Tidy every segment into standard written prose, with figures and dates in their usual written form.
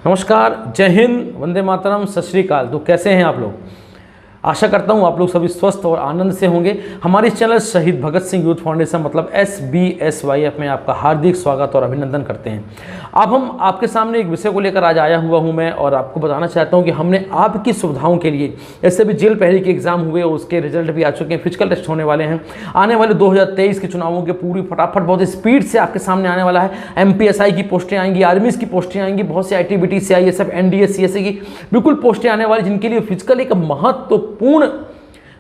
नमस्कार, जय हिंद, वंदे मातरम, सत श्री अकाल। तो कैसे हैं आप लोग? आशा करता हूँ आप लोग सभी स्वस्थ और आनंद से होंगे। हमारे इस चैनल शहीद भगत सिंह यूथ फाउंडेशन मतलब SBSYF में आपका हार्दिक स्वागत और अभिनंदन करते हैं। अब हम आपके सामने एक विषय को लेकर आज आया हुआ हूँ मैं, और आपको बताना चाहता हूँ कि हमने आपकी सुविधाओं के लिए, ऐसे भी जेल पहरी के एग्जाम हुए और उसके रिजल्ट भी आ चुके हैं, फिजिकल टेस्ट होने वाले हैं, आने वाले 2023 के चुनावों के पूरी फटाफट बहुत स्पीड से आपके सामने आने वाला है। MPSI की पोस्टें आएंगी, आर्मीज की पोस्टें आएंगी, बहुत सी ITBT, CISF, NDA, CSA की बिल्कुल पोस्टें आने वाली, जिनके लिए फिजिकल एक महत्वपूर्ण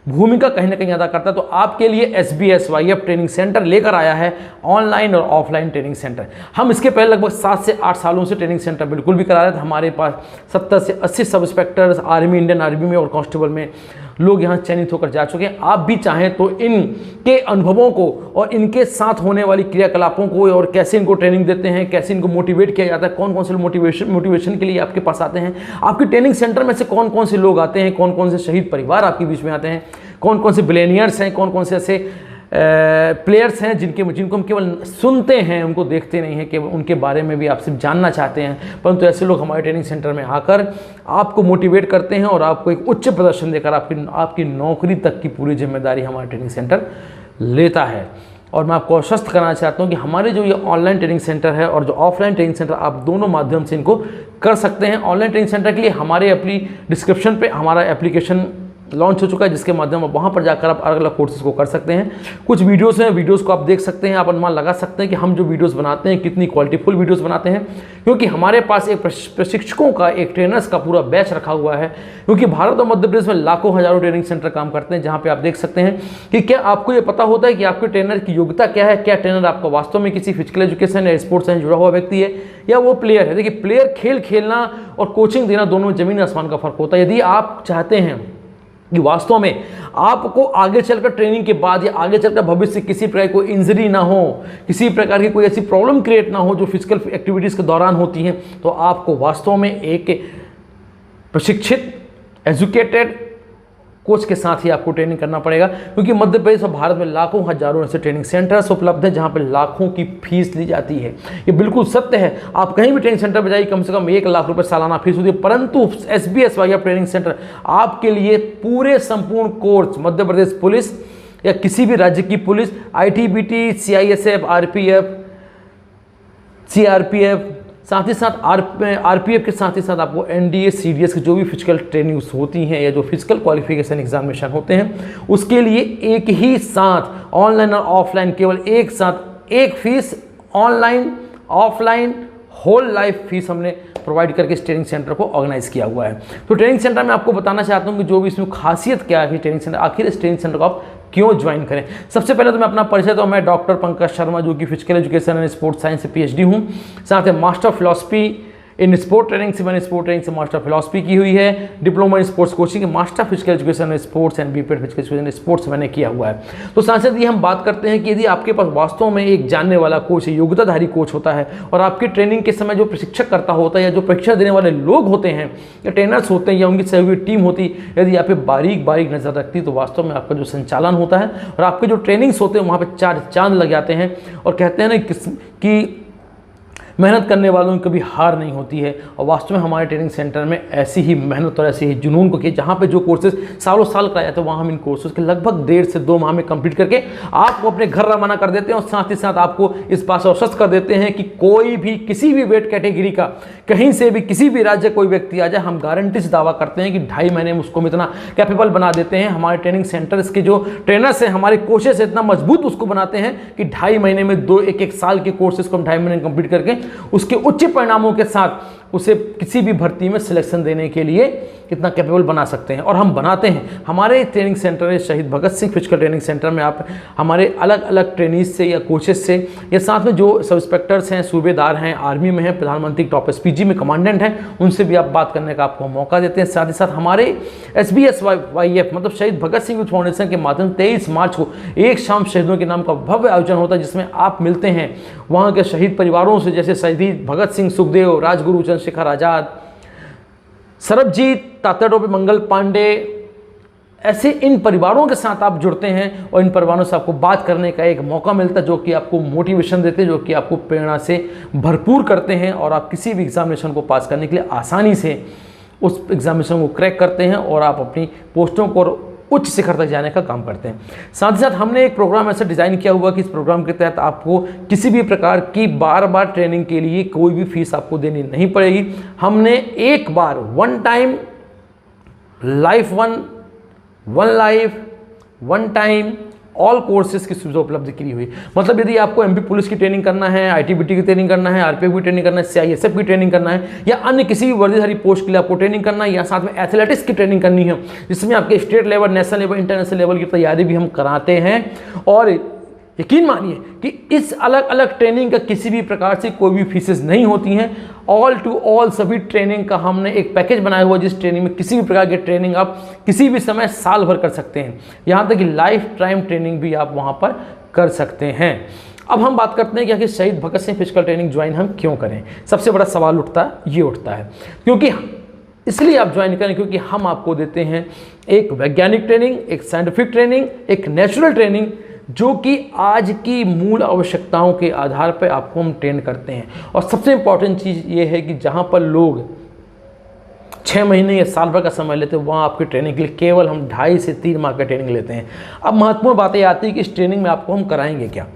भूमिका कहीं ना कहीं अदा करता है। तो आपके लिए SBSYF ट्रेनिंग सेंटर लेकर आया है ऑनलाइन और ऑफलाइन ट्रेनिंग सेंटर। हम इसके पहले लगभग 7 से 8 सालों से ट्रेनिंग सेंटर बिल्कुल भी करा रहे थे। हमारे पास 70 से 80 सब इंस्पेक्टर्स आर्मी, इंडियन आर्मी में और कांस्टेबल में लोग यहाँ चयनित होकर जा चुके हैं। आप भी चाहें तो इनके अनुभवों को और इनके साथ होने वाली क्रियाकलापों को, और कैसे इनको ट्रेनिंग देते हैं, कैसे इनको मोटिवेट किया जाता है, कौन कौन से मोटिवेशन के लिए आपके पास आते हैं, आपके ट्रेनिंग सेंटर में से कौन कौन से लोग आते हैं, कौन कौन से शहीद परिवार आपके बीच में आते हैं, कौन कौन से बिलियनियर्स हैं, कौन कौन से ऐसे प्लेयर्स हैं जिनको हम केवल सुनते हैं, उनको देखते नहीं हैं, केवल उनके बारे में भी आप सिर्फ जानना चाहते हैं, परंतु ऐसे लोग हमारे ट्रेनिंग सेंटर में आकर आपको मोटिवेट करते हैं और आपको एक उच्च प्रदर्शन देकर आपकी नौकरी तक की पूरी जिम्मेदारी हमारा ट्रेनिंग सेंटर लेता है। और मैं आपको आश्वस्त करना चाहता हूं कि हमारे जो ये ऑनलाइन ट्रेनिंग सेंटर है और जो ऑफलाइन ट्रेनिंग सेंटर, आप दोनों माध्यम से इनको कर सकते हैं। ऑनलाइन ट्रेनिंग सेंटर के लिए हमारे अपनी डिस्क्रिप्शन पे हमारा एप्लीकेशन लॉन्च हो चुका है, जिसके माध्यम वहाँ पर जाकर आप अलग अलग कोर्सेज को कर सकते हैं। कुछ वीडियोस हैं, वीडियोस को आप देख सकते हैं, आप अनुमान लगा सकते हैं कि हम जो वीडियोस बनाते हैं कितनी क्वालिटीफुल वीडियोस बनाते हैं, क्योंकि हमारे पास एक प्रशिक्षकों का, एक ट्रेनर्स का पूरा बैच रखा हुआ है। क्योंकि भारत और मध्य प्रदेश में लाखों हजारों ट्रेनिंग सेंटर काम करते हैं, जहाँ पे आप देख सकते हैं कि क्या आपको ये पता होता है कि आपके ट्रेनर की योग्यता क्या है, क्या ट्रेनर आपका वास्तव में किसी फिजिकल एजुकेशन या स्पोर्ट्स से जुड़ा हुआ व्यक्ति है या वो प्लेयर है। देखिए, प्लेयर खेल खेलना और कोचिंग देना दोनों में जमीन आसमान का फर्क होता है। यदि आप चाहते हैं कि वास्तव में आपको आगे चलकर ट्रेनिंग के बाद या आगे चलकर भविष्य किसी प्रकार की कोई इंजरी ना हो, किसी प्रकार की कोई ऐसी प्रॉब्लम क्रिएट ना हो जो फिजिकल एक्टिविटीज़ के दौरान होती हैं, तो आपको वास्तव में एक प्रशिक्षित, एजुकेटेड कोच के साथ ही आपको ट्रेनिंग करना पड़ेगा। क्योंकि मध्य प्रदेश और भारत में लाखों हजारों ऐसे ट्रेनिंग सेंटर्स उपलब्ध हैं जहां पर लाखों की फीस ली जाती है। ये बिल्कुल सत्य है। आप कहीं भी ट्रेनिंग सेंटर पर जाइए, कम से कम 1 लाख रुपए सालाना फीस होती है, परंतु SBSYF ट्रेनिंग सेंटर आपके लिए पूरे संपूर्ण कोर्स मध्य प्रदेश पुलिस या किसी भी राज्य की police, ITBT, CISF, RPF, CRPF, साथ ही साथ RPF के साथ ही साथ आपको NDA, CDS की जो भी फिजिकल ट्रेनिंग्स होती हैं या जो फिजिकल क्वालिफिकेशन एग्जामिनेशन होते हैं, उसके लिए एक ही साथ ऑनलाइन और ऑफलाइन केवल एक साथ एक fees, online offline whole life fees हमने प्रोवाइड करके इस ट्रेनिंग सेंटर को ऑर्गेनाइज किया हुआ है। तो ट्रेनिंग सेंटर में आपको बताना चाहता हूं कि जो भी इसमें खासियत क्या है ट्रेनिंग सेंटर, आखिर इस ट्रेनिंग सेंटर को आप क्यों ज्वाइन करें। सबसे पहले तो मैं अपना परिचय, तो मैं डॉक्टर पंकज शर्मा, जो कि physical education and sports science से PhD हूँ, साथ ही master of philosophy in sport training से मैंने स्पोर्ट ट्रेनिंग से मास्टर फिलॉसफी की हुई है, diploma in sports coaching, master physical education and sports and BPED physical education sports मैंने किया हुआ है। तो साथ साथ ये हम बात करते हैं कि यदि आपके पास वास्तव में एक जानने वाला कोच, योग्यताधारी कोच होता है और आपकी ट्रेनिंग के समय जो प्रशिक्षक करता होता है या जो प्रशिक्षण देने वाले लोग होते हैं या ट्रेनर्स होते हैं या उनकी सहयोगी टीम होती, यदि आप पे बारीक बारीक नज़र रखती, तो वास्तव में आपका जो संचालन होता है और आपके जो ट्रेनिंग्स होते हैं वहाँ पर 4 चांद लग जाते हैं। और कहते हैं ना कि मेहनत करने वालों की कभी हार नहीं होती है। और वास्तव में हमारे ट्रेनिंग सेंटर में ऐसी ही मेहनत और ऐसी ही जुनून को किए, जहाँ पे जो कोर्सेज सालों साल कराए जाते हैं, वहाँ हम इन कोर्सेज के लगभग 1.5 से 2 माह में कंप्लीट करके आपको अपने घर रवाना कर देते हैं। और साथ ही साथ आपको इस बात से आश्वस्त कर देते हैं कि कोई भी किसी भी वेट कैटेगरी का, कहीं से भी किसी भी राज्य कोई व्यक्ति आ जाए, हम गारंटी से दावा करते हैं कि 2.5 महीने में उसको हम इतना कैपेबल बना देते हैं। हमारे ट्रेनिंग सेंटर्स के जो ट्रेनर्स हैं, हमारे कोचेस इतना मजबूत उसको बनाते हैं कि 2.5 महीने में 1 साल के कोर्सेज को हम 2.5 महीने में कंप्लीट करके उसके उच्च परिणामों के साथ उसे किसी भी भर्ती में सिलेक्शन देने के लिए कितना कैपेबल बना सकते हैं। और हम बनाते हैं। हमारे ट्रेनिंग सेंटर है शहीद Bhagat Singh physical training centre में आप हमारे अलग अलग ट्रेनीज से या कोचेस से या साथ में जो सब इंस्पेक्टर्स हैं, सूबेदार हैं, आर्मी में हैं, प्रधानमंत्री टॉप SPG में कमांडेंट हैं, उनसे भी आप बात करने का आपको मौका देते हैं। साथ ही साथ हमारे SBSYF मतलब शहीद भगत सिंह यूथ फाउंडेशन के माध्यम 23 मार्च को एक शाम शहीदों के नाम का भव्य आयोजन होता है, जिसमें आप मिलते हैं वहाँ के शहीद परिवारों से, जैसे शहीद भगत सिंह, सुखदेव, राजगुरु, चंद्रशेखर आजाद, सरबजीत, तात्या टोपे, मंगल पांडे, ऐसे इन परिवारों के साथ आप जुड़ते हैं और इन परिवारों से आपको बात करने का एक मौका मिलता है, जो कि आपको मोटिवेशन देते हैं, जो कि आपको प्रेरणा से भरपूर करते हैं और आप किसी भी एग्जामिनेशन को पास करने के लिए आसानी से उस एग्जामिनेशन को क्रैक करते हैं और आप अपनी पोस्टों को उच्च शिखर तक जाने का काम करते हैं। साथ ही साथ हमने एक प्रोग्राम ऐसा डिज़ाइन किया हुआ कि इस प्रोग्राम के तहत आपको किसी भी प्रकार की बार बार ट्रेनिंग के लिए कोई भी फीस आपको देनी नहीं पड़ेगी। हमने एक बार one time one time all courses की सुविधा उपलब्ध की हुई। मतलब यदि आपको एमपी पुलिस की ट्रेनिंग करना है, आईटीबीटी की ट्रेनिंग करना है, आरपीएफ की ट्रेनिंग करना है, सीआईएसएफ की ट्रेनिंग करना है, या अन्य किसी भी वर्दीधारी पोस्ट के लिए आपको ट्रेनिंग करना है, या साथ में एथलेटिक्स की ट्रेनिंग करनी है जिसमें आपके state level, national level, international level की तैयारी भी हम कराते हैं। और यकीन मानिए कि इस अलग अलग ट्रेनिंग का किसी भी प्रकार से कोई भी फीसेस नहीं होती हैं। ऑल टू ऑल सभी ट्रेनिंग का हमने एक पैकेज बनाया हुआ है, जिस ट्रेनिंग में किसी भी प्रकार की ट्रेनिंग आप किसी भी समय साल भर कर सकते हैं। यहाँ तक कि लाइफ टाइम ट्रेनिंग भी आप वहाँ पर कर सकते हैं। अब हम बात करते हैं कि आखिर शहीद Bhagat Singh physical training join हम क्यों करें। सबसे बड़ा सवाल उठता है क्योंकि इसलिए आप ज्वाइन करें क्योंकि हम आपको देते हैं एक वैज्ञानिक ट्रेनिंग, एक साइंटिफिक ट्रेनिंग, एक नेचुरल ट्रेनिंग, जो कि आज की मूल आवश्यकताओं के आधार पर आपको हम ट्रेन करते हैं। और सबसे इंपॉर्टेंट चीज़ ये है कि जहाँ पर लोग 6 महीने या साल भर का समय लेते हैं, वहाँ आपकी ट्रेनिंग के लिए केवल हम 2.5 से 3 माह का ट्रेनिंग लेते हैं। अब महत्वपूर्ण बात ये आती है कि इस ट्रेनिंग में आपको हम कराएंगे क्या।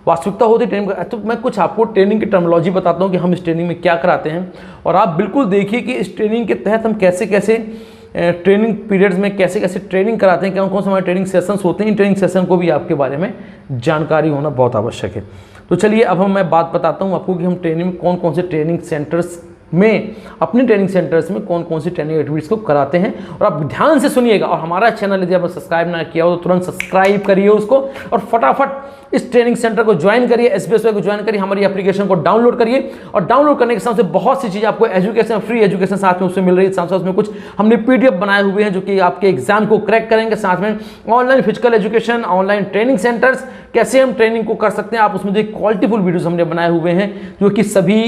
वास्तविकता होती है ट्रेनिंग, तो मैं कुछ आपको ट्रेनिंग की टर्मिनोलॉजी बताता हूँ कि हम इस ट्रेनिंग में क्या कराते हैं, और आप बिल्कुल देखिए कि इस ट्रेनिंग के तहत हम कैसे कैसे ट्रेनिंग पीरियड्स में कैसे कैसे ट्रेनिंग कराते हैं, कौन कौन से हमारे ट्रेनिंग सेशंस होते हैं। इन ट्रेनिंग सेशन को भी आपके बारे में जानकारी होना बहुत आवश्यक है। तो चलिए अब मैं बात बताता हूँ आपको कि हम ट्रेनिंग में कौन कौन से ट्रेनिंग सेंटर्स में, अपने ट्रेनिंग सेंटर्स में कौन कौन सी ट्रेनिंग एक्टिविटीज़ को कराते हैं। और आप ध्यान से सुनिएगा, और हमारा चैनल यदि आपने सब्सक्राइब ना किया हो तो तुरंत सब्सक्राइब करिए उसको, और फटाफट इस ट्रेनिंग सेंटर को ज्वाइन करिए, SBSY को ज्वाइन करिए, हमारी एप्लीकेशन को डाउनलोड करिए। और डाउनलोड करने के साथ से बहुत सी चीज़ें आपको एजुकेशन, फ्री एजुकेशन साथ में उसमें मिल रही है। साथ साथ उसमें कुछ हमने PDF बनाए हुए हैं जो कि आपके एग्जाम को क्रैक करेंगे। साथ में online physical education, online training centres, कैसे हम ट्रेनिंग को कर सकते हैं, आप उसमें जो क्वालिटीफुल वीडियोज़ हमने बनाए हुए हैं, जो कि सभी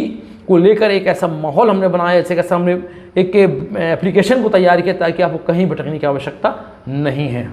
को लेकर एक ऐसा माहौल हमने बनाया, ऐसे कैसा हमने एक एप्लीकेशन को तैयार किया ताकि आपको कहीं भटकने की आवश्यकता नहीं है।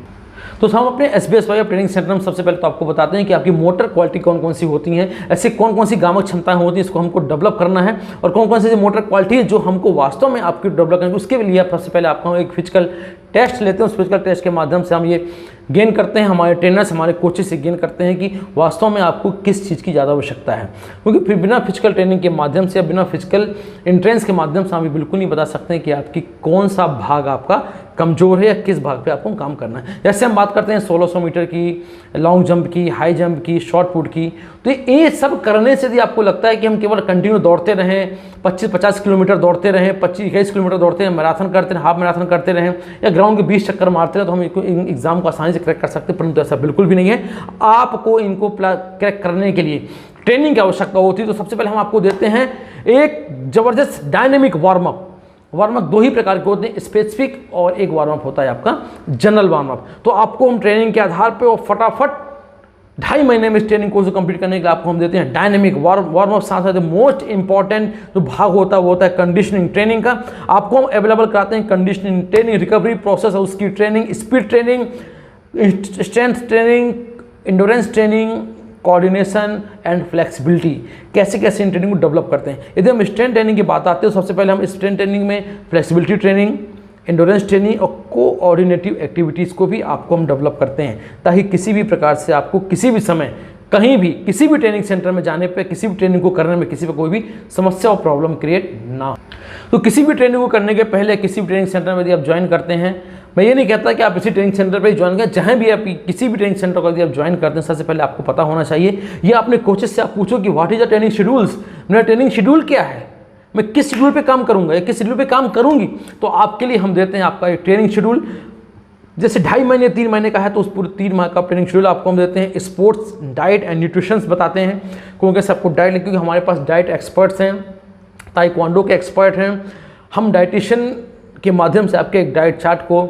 तो हम अपने SBSY ट्रेनिंग सेंटर में सबसे पहले तो आपको बताते हैं कि आपकी मोटर क्वालिटी कौन कौन सी होती हैं, ऐसे कौन कौन सी गामक क्षमताएं होती हैं, इसको हमको डेवलप करना है, और कौन कौन सी मोटर क्वालिटी है जो हमको वास्तव में आपकी डेवलप करनी है। उसके लिए आप सबसे पहले आपको एक फिजिकल टेस्ट लेते हैं। उस फिजिकल टेस्ट के माध्यम से हम ये गेन करते हैं, हमारे ट्रेनर्स, हमारे कोचेस से गेन करते हैं कि वास्तव में आपको किस चीज़ की ज़्यादा आवश्यकता है। क्योंकि फिर बिना फिजिकल ट्रेनिंग के माध्यम से या बिना फिजिकल एंट्रेंस के माध्यम से हम बिल्कुल नहीं बता सकते हैं कि आपकी कौन सा भाग आपका कमज़ोर है या किस भाग पे आपको काम करना है। जैसे हम बात करते हैं 1600 मीटर की, लॉन्ग जंप की, हाई जंप की, शॉर्ट पुट की, तो ये सब करने से यदि आपको लगता है कि हम केवल कंटिन्यू दौड़ते रहें, 25-50 किलोमीटर दौड़ते रहें, 25-21 किलोमीटर दौड़ते रहें, मैराथन करते रहें, हाफ मैराथन करते रहें, या ग्राउंड के 20 चक्कर मारते रहें, तो हम एग्जाम को आसानी से क्रैक कर सकते हैं। परंतु ऐसा बिल्कुल भी नहीं है। आपको इनको क्रैक करने के लिए ट्रेनिंग की आवश्यकता होती है। तो सबसे पहले हम आपको देते हैं एक ज़बरदस्त डायनेमिक वार्म अप। 2 ही प्रकार के होते हैं, स्पेसिफिक, और एक वार्म अप होता है आपका जनरल वार्म अप। तो आपको हम ट्रेनिंग के आधार पे और फटाफट 2.5 महीने में इस ट्रेनिंग कोर्स को कंप्लीट करने के लिए आपको हम देते हैं डायनेमिक वार्म अप। साथ साथ मोस्ट इंपॉर्टेंट जो भाग होता है वो होता है कंडीशनिंग ट्रेनिंग का। आपको हम अवेलेबल कराते हैं कंडीशनिंग ट्रेनिंग, रिकवरी प्रोसेस और उसकी training, speed training, strength training, endurance training, coordination and flexibility, कैसे कैसे इन ट्रेनिंग को डेवलप करते हैं। यदि हम स्ट्रेंथ ट्रेनिंग की बात आती है तो सबसे पहले हम स्ट्रेंथ ट्रेनिंग में फ्लेक्सिबिलिटी ट्रेनिंग, इंडोरेंस ट्रेनिंग और कोऑर्डिनेटिव एक्टिविटीज़ को भी आपको हम डेवलप करते हैं, ताकि किसी भी प्रकार से आपको किसी भी समय, कहीं भी, किसी भी ट्रेनिंग सेंटर में जाने पे, किसी भी ट्रेनिंग को करने में किसी पर कोई भी समस्या और प्रॉब्लम क्रिएट ना हो। तो किसी भी ट्रेनिंग को करने के पहले किसी भी ट्रेनिंग सेंटर में यदि आप ज्वाइन करते हैं, मैं ये नहीं कहता कि आप इसी ट्रेनिंग सेंटर पर ही ज्वाइन करें, जहाँ भी आप किसी भी ट्रेनिंग सेंटर को यदि आप ज्वाइन करते हैं, सबसे पहले आपको पता होना चाहिए, या अपने कोचेस से आप पूछो कि what is the training schedules, मेरा ट्रेनिंग शेड्यूल क्या है, मैं किस शेड्यूल पे काम करूंगा या किस शेड्यूल पे काम करूंगी। तो आपके लिए हम देते हैं आपका एक ट्रेनिंग शेड्यूल। जैसे 2.5 महीने 3 महीने का है तो उस पूरे 3 माह का ट्रेनिंग शेड्यूल आपको हम देते हैं। स्पोर्ट्स, डाइट एंड न्यूट्रिशन बताते हैं, क्योंकि सबको डाइट, क्योंकि हमारे पास डाइट एक्सपर्ट्स हैं, ताइक्वांडो के एक्सपर्ट हैं। हम डाइटिशियन के माध्यम से आपके एक डाइट चार्ट को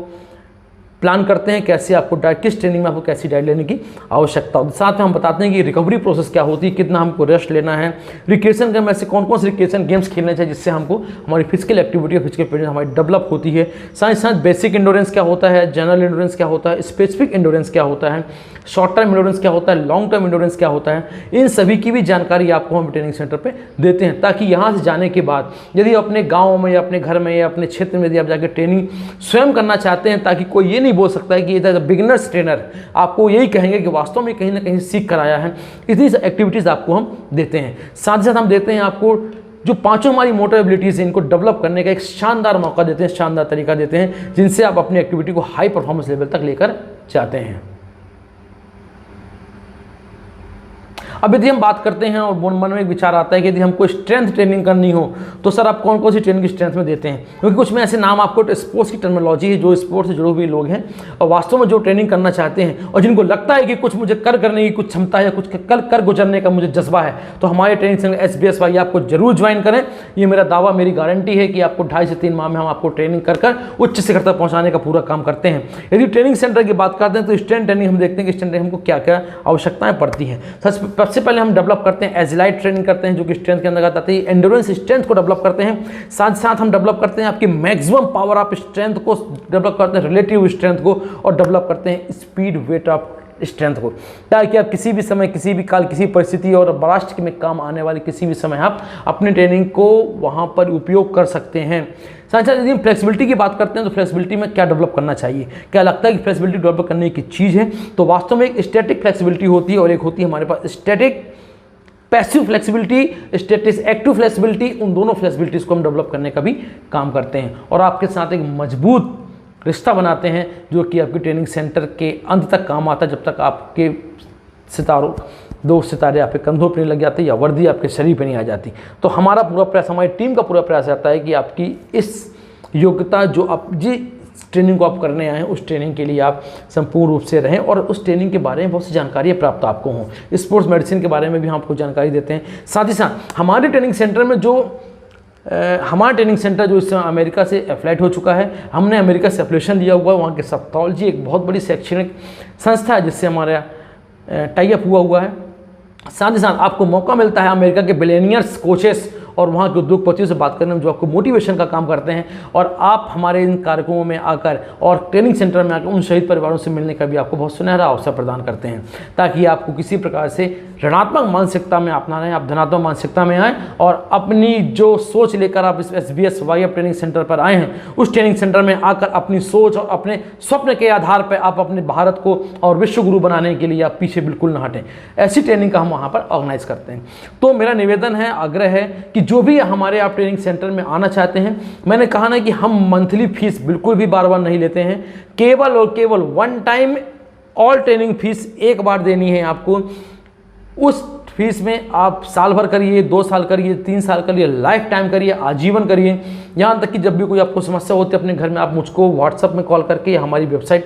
प्लान करते हैं कैसे आपको डाइट, किस ट्रेनिंग में आपको कैसी डाइट लेने की आवश्यकता होती है। साथ में हम बताते हैं कि रिकवरी प्रोसेस क्या होती है, कितना हमको रेस्ट लेना है, रिक्रिएशन गेम ऐसे कौन कौन से रिक्रिएशन गेम्स खेलने चाहिए जिससे हमको हमारी फिजिकल एक्टिविटी और फिजिकल फिटनेस हमारी डेवलप होती है। साथ ही साथ बेसिक इंडोरेंस क्या होता है, जनरल इंडोरेंस क्या होता है, स्पेसिफिक इंडोरेंस क्या होता है, शॉर्ट टर्म इंडोरेंस क्या होता है, लॉन्ग टर्म इंडोरेंस क्या होता है, इन सभी की भी जानकारी आपको हम ट्रेनिंग सेंटर पे देते हैं, ताकि यहाँ से जाने के बाद यदि अपने गाँव में या अपने घर में या अपने क्षेत्र में यदि आप जाकर ट्रेनिंग स्वयं करना चाहते हैं, ताकि कोई ये नहीं बोल सकता है कि इधर बिगिनर्स ट्रेनर, आपको यही कहेंगे कि वास्तव में कहीं ना कहीं सीख कर आया है। इतनी एक्टिविटीज़ आपको हम देते हैं। साथ ही साथ हम देते हैं आपको जो पांचों हमारी मोटर एबिलिटीज़ हैं, इनको डेवलप करने का एक शानदार मौका देते हैं, शानदार तरीका देते हैं, जिनसे आप अपनी एक्टिविटी को हाई परफॉर्मेंस लेवल तक लेकर जाते हैं। अब यदि हम बात करते हैं और मन में एक विचार आता है कि यदि हमको स्ट्रेंथ ट्रेनिंग करनी हो तो सर आप कौन कौन सी ट्रेनिंग स्ट्रेंथ में देते हैं, क्योंकि कुछ में ऐसे नाम आपको स्पोर्ट्स की टर्मिनोलॉजी है जो स्पोर्ट्स से जुड़े हुए लोग हैं और वास्तव में जो ट्रेनिंग करना चाहते हैं और जिनको लगता है कि कुछ मुझे करने की कुछ क्षमता है या कुछ कर गुजरने का मुझे जज्बा है, तो हमारे ट्रेनिंग सेंटर SBSY आपको जरूर ज्वाइन करें। ये मेरा दावा, मेरी गारंटी है कि आपको 2.5 से 3 माह में हम आपको ट्रेनिंग कर उच्च शिखर तक पहुँचाने का पूरा काम करते हैं। यदि ट्रेनिंग सेंटर की बात करते हैं तो स्ट्रेंथ ट्रेनिंग हम देखते हैं कि स्ट्रेंथ ट्रेनिंग हमको क्या क्या आवश्यकताएं पड़ती हैं। सबसे पहले हम डेवलप करते हैं एजिलाइट ट्रेनिंग करते हैं, जो कि स्ट्रेंथ के अंतर्गत आती है। एंडोरेंस स्ट्रेंथ को डेवलप करते हैं, साथ साथ हम डेवलप करते हैं आपकी मैक्सिमम पावर ऑफ स्ट्रेंथ को डेवलप करते हैं, रिलेटिव स्ट्रेंथ को, और डेवलप करते हैं स्पीड वेट ऑफ स्ट्रेंथ को, ताकि आप किसी भी समय, किसी भी काल, किसी परिस्थिति और राष्ट्र में काम आने वाले किसी भी समय आप अपनी ट्रेनिंग को वहां पर उपयोग कर सकते हैं। साथ साथ यदि हम फ्लेक्सिबिलिटी की बात करते हैं तो फ्लेक्सिबिलिटी में क्या डेवलप करना चाहिए, क्या लगता है कि फ्लेक्सिबिलिटी डेवलप करने की चीज़ है, तो वास्तव में एक स्टैटिक फ्लेक्सिबिलिटी होती है और एक होती है हमारे पास static passive flexibility, static active flexibility. उन दोनों फ्लेक्सिबिलिटीज को हम डेवलप करने का भी काम करते हैं और आपके साथ एक मजबूत रिश्ता बनाते हैं जो कि आपकी ट्रेनिंग सेंटर के अंत तक काम आता है, जब तक आपके सितारों 2 सितारे आपके कंधों पर नहीं लग जाते या वर्दी आपके शरीर पर नहीं आ जाती। तो हमारा पूरा प्रयास, हमारी टीम का पूरा प्रयास रहता है कि आपकी इस योग्यता जो आप जिस ट्रेनिंग को आप करने आए हैं उस ट्रेनिंग के लिए आप संपूर्ण रूप से रहें और उस ट्रेनिंग के बारे में बहुत सी जानकारियाँ प्राप्त आपको हों। स्पोर्ट्स मेडिसिन के बारे में भी हम आपको जानकारी देते हैं। साथ ही साथ हमारे ट्रेनिंग सेंटर में जो हमारा ट्रेनिंग सेंटर जो इस समय अमेरिका से एफिलिएट हो चुका है, हमने अमेरिका से एफिलिएशन लिया हुआ है। वहाँ के सप्थोलॉजी एक बहुत बड़ी शैक्षणिक संस्था है जिससे हमारा टाई अप हुआ है। साथ ही साथ आपको मौका मिलता है अमेरिका के बिलियनियर्स, कोचेस और वहाँ के उद्योगपतियों से बात करने में जो आपको मोटिवेशन का काम करते हैं, और आप हमारे इन कार्यक्रमों में आकर और ट्रेनिंग सेंटर में आकर उन शहीद परिवारों से मिलने का भी आपको बहुत सुनहरा अवसर प्रदान करते हैं, ताकि आपको किसी प्रकार से ऋणात्मक मानसिकता में आप ना रहें, आप धनात्मक मानसिकता में आएँ और अपनी जो सोच लेकर आप इस SBSY ट्रेनिंग सेंटर पर आए हैं उस ट्रेनिंग सेंटर में आकर अपनी सोच और अपने स्वप्न के आधार पर आप अपने भारत को और विश्व गुरु बनाने के लिए आप पीछे बिल्कुल ना हटें। ऐसी ट्रेनिंग का हम वहाँ पर ऑर्गेनाइज करते हैं। तो मेरा निवेदन है, आग्रह है कि जो भी हमारे आप ट्रेनिंग सेंटर में आना चाहते हैं, मैंने कहा ना कि हम मंथली फीस बिल्कुल भी बार-बार नहीं लेते हैं, केवल और केवल 1 टाइम ऑल ट्रेनिंग फीस एक बार देनी है आपको। उस फीस में आप साल भर करिए, 2 साल करिए, 3 साल करिए, लाइफ टाइम करिए, आजीवन करिए। यहाँ तक कि जब भी कोई आपको समस्या होती है अपने घर में, आप मुझको व्हाट्सएप में कॉल करके या हमारी वेबसाइट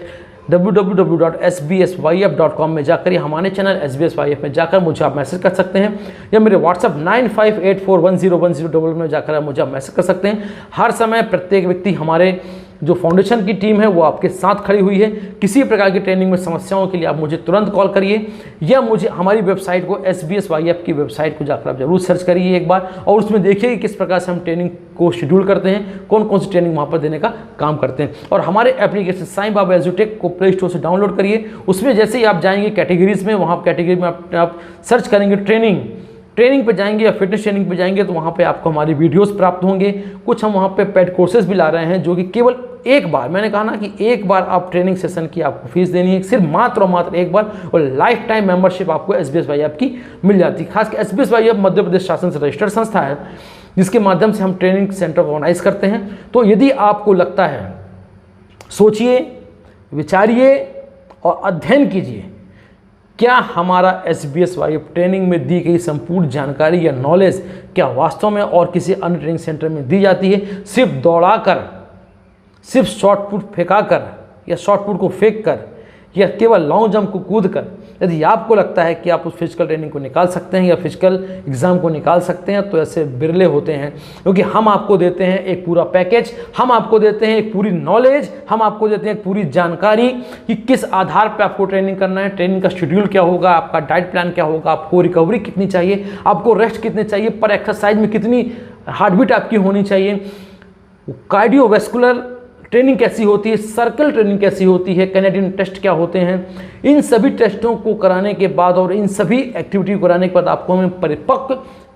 www.sbsyf.com में जाकर या हमारे चैनल SBSYF में जाकर मुझे आप मैसेज कर सकते हैं, या मेरे व्हाट्सएप 9584101000 में जाकर आप मुझे मैसेज कर सकते हैं। हर समय प्रत्येक व्यक्ति, हमारे जो फाउंडेशन की टीम है वो आपके साथ खड़ी हुई है। किसी प्रकार की ट्रेनिंग में समस्याओं के लिए आप मुझे तुरंत कॉल करिए, या मुझे हमारी वेबसाइट को SBSYF की वेबसाइट को जाकर आप जरूर सर्च करिए एक बार, और उसमें देखिए कि किस प्रकार से हम ट्रेनिंग को शेड्यूल करते हैं, कौन कौन सी ट्रेनिंग वहाँ पर देने का काम करते हैं। और हमारे एप्लीकेशन साईं बाबा एजुटेक को प्ले स्टोर से डाउनलोड करिए। उसमें जैसे ही आप जाएंगे कैटेगरीज में, वहाँ कैटेगरी में आप सर्च करेंगे ट्रेनिंग पे जाएंगे या फिटनेस ट्रेनिंग पे जाएंगे तो वहाँ पे आपको हमारी वीडियोस प्राप्त होंगे। कुछ हम वहाँ पे पेड कोर्सेज भी ला रहे हैं जो कि केवल एक बार, मैंने कहा ना कि एक बार आप ट्रेनिंग सेशन की आपको फीस देनी है, सिर्फ मात्र और मात्र एक बार, और लाइफ टाइम मेंबरशिप आपको SBSYF की मिल जाती है। खासकर SBSYF मध्य प्रदेश शासन से रजिस्टर्ड संस्था है जिसके माध्यम से हम ट्रेनिंग सेंटर ऑर्गेनाइज करते हैं। तो यदि आपको लगता है, सोचिए, विचारिए और अध्ययन कीजिए, क्या हमारा SBSYF ट्रेनिंग में दी गई संपूर्ण जानकारी या नॉलेज क्या वास्तव में और किसी अन्य ट्रेनिंग सेंटर में दी जाती है? सिर्फ दौड़ाकर, सिर्फ शॉर्ट पुट फेंका कर या शॉर्ट पुट को फेंक कर या केवल लॉन्ग जंप को कूद कर यदि आपको लगता है कि आप उस फिजिकल ट्रेनिंग को निकाल सकते हैं या फिजिकल एग्ज़ाम को निकाल सकते हैं, तो ऐसे बिरले होते हैं, क्योंकि हम आपको देते हैं एक पूरा पैकेज, हम आपको देते हैं एक पूरी नॉलेज, हम आपको देते हैं एक पूरी जानकारी कि किस आधार पर आपको ट्रेनिंग करना है, ट्रेनिंग का शेड्यूल क्या होगा, आपका डाइट प्लान क्या होगा, आपको रिकवरी कितनी चाहिए, आपको रेस्ट कितने चाहिए, पर एक्सरसाइज में कितनी हार्टबीट आपकी होनी चाहिए, कार्डियोवैस्कुलर ट्रेनिंग कैसी होती है, सर्कल ट्रेनिंग कैसी होती है, कैनेडियन टेस्ट क्या होते हैं। इन सभी टेस्टों को कराने के बाद और इन सभी एक्टिविटी को कराने के बाद आपको हम परिपक्व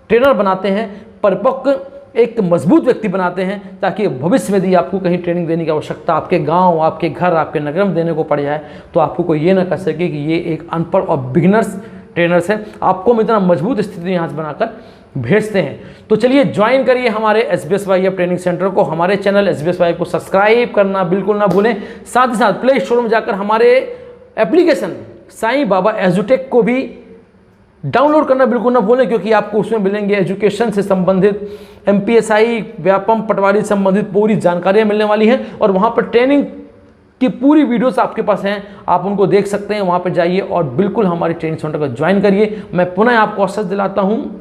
ट्रेनर बनाते हैं, परिपक्व एक मजबूत व्यक्ति बनाते हैं, ताकि भविष्य में यदि आपको कहीं ट्रेनिंग देने की आवश्यकता आपके गांव, आपके घर, आपके नगर में देने को पड़ जाए, तो आपको कोई ये ना कह सके कि ये एक अनपढ़ और बिगिनर्स ट्रेनर्स है। आपको हम इतना मजबूत स्थिति यहाँ से बनाकर भेजते हैं। तो चलिए ज्वाइन करिए हमारे SBSYF ट्रेनिंग सेंटर को, हमारे चैनल SBSYF को सब्सक्राइब करना बिल्कुल ना भूलें। साथ ही साथ प्ले स्टोर में जाकर हमारे एप्लीकेशन साईं बाबा एजुटेक को भी डाउनलोड करना बिल्कुल ना भूलें, क्योंकि आपको उसमें मिलेंगे एजुकेशन से संबंधित, MPSI, व्यापम, पटवारी संबंधित पूरी जानकारियाँ मिलने वाली हैं, और वहाँ पर ट्रेनिंग की पूरी वीडियोस आपके पास हैं, आप उनको देख सकते हैं। वहाँ पर जाइए और बिल्कुल हमारी ट्रेनिंग सेंटर को ज्वाइन करिए। मैं पुनः आपको आश्वस्त दिलाता हूँ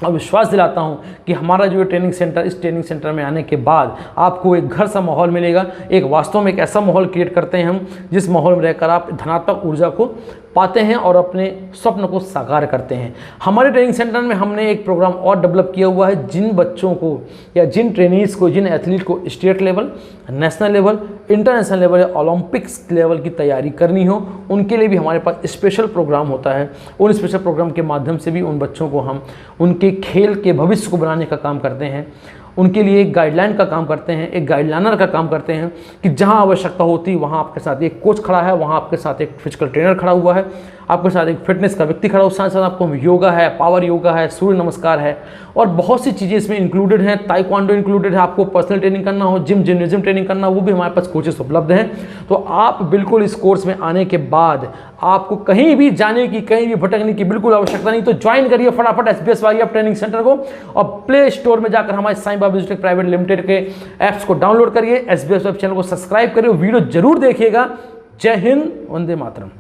और विश्वास दिलाता हूं कि हमारा जो ट्रेनिंग सेंटर, इस ट्रेनिंग सेंटर में आने के बाद आपको एक घर सा माहौल मिलेगा। एक वास्तव में एक ऐसा माहौल क्रिएट करते हैं हम, जिस माहौल में रहकर आप धनात्मक ऊर्जा को पाते हैं और अपने स्वप्न को साकार करते हैं। हमारे ट्रेनिंग सेंटर में हमने एक प्रोग्राम और डेवलप किया हुआ है, जिन बच्चों को या जिन ट्रेनीज़ को, जिन एथलीट को state level, national level, international level या ओलंपिक्स लेवल की तैयारी करनी हो, उनके लिए भी हमारे पास स्पेशल प्रोग्राम होता है। उन स्पेशल प्रोग्राम के माध्यम से भी उन बच्चों को हम उनके खेल के भविष्य को बनाने का काम करते हैं, उनके लिए एक गाइडलाइन का काम करते हैं, एक गाइडलाइनर का काम करते हैं, कि जहां आवश्यकता होती है वहां आपके साथ एक कोच खड़ा है, वहां आपके साथ एक फिजिकल ट्रेनर खड़ा हुआ है, आपके साथ एक फिटनेस का व्यक्ति खड़ा हो, साथ साथ आपको योगा है, पावर योगा है, सूर्य नमस्कार है और बहुत सी चीज़ें इसमें इंक्लूडेड हैं। ताइक्वांडो इंक्लूडेड है, आपको पर्सनल ट्रेनिंग करना हो, जिम्नाजियम ट्रेनिंग करना हो, वो भी हमारे पास कोचेस उपलब्ध हैं। तो आप बिल्कुल इस कोर्स में आने के बाद आपको कहीं भी जाने की, कहीं भी भटकने की बिल्कुल आवश्यकता नहीं। तो ज्वाइन करिए फटाफट SBSYF ट्रेनिंग सेंटर को और प्ले स्टोर में जाकर हमारे साईं बाबा एजुटेक प्राइवेट लिमिटेड के ऐप्स को डाउनलोड करिए, SBSYF चैनल को सब्सक्राइब करिए, वीडियो जरूर देखिएगा। जय हिंद, वंदे मातरम।